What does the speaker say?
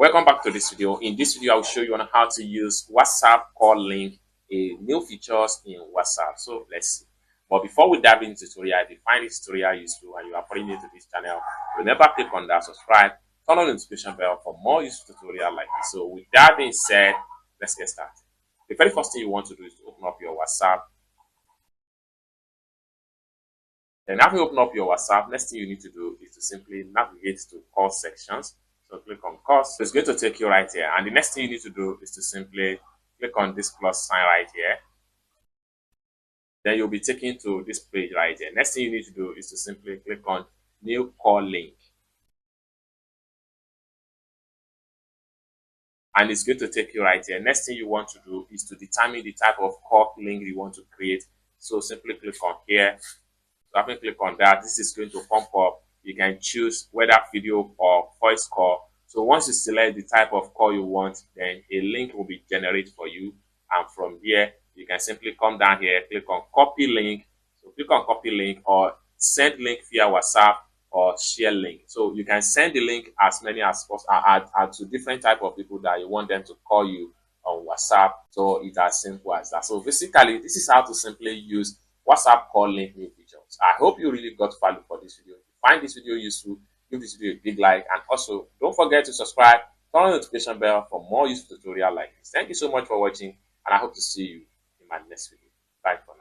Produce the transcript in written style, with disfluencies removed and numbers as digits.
Welcome back to this video. In this video, I will show you on how to use WhatsApp call link, a new features in WhatsApp. So let's see. But before we dive into the tutorial, if you find this tutorial useful and you are pretty new to this channel, remember click on that subscribe, turn on the notification bell for more useful tutorial like this. So with that being said, let's get started. The very first thing you want to do is to open up your WhatsApp. Then after you open up your WhatsApp, next thing you need to do is to simply navigate to call sections. So click on calls. So it's going to take you right here. And the next thing you need to do is to simply click on this plus sign right here. Then you'll be taken to this page right here. Next thing you need to do is to simply click on new call link. And it's going to take you right here. Next thing you want to do is to determine the type of call link you want to create. So simply click on here. So after you click on that, this is going to pump up. You can choose whether video or voice call. So once you select the type of call you want, then a link will be generated for you. And from there, you can simply come down here, click on copy link. So click on copy link or send link via WhatsApp or share link. So you can send the link as many as possible to different type of people that you want them to call you on WhatsApp. So it's as simple as that. So basically, this is how to simply use WhatsApp call link new features. I hope you really got value for this video. If you find this video useful, give this video a big like, and also don't forget to subscribe, turn on the notification bell for more useful tutorial like this. Thank you so much for watching, and I hope to see you in my next video. Bye.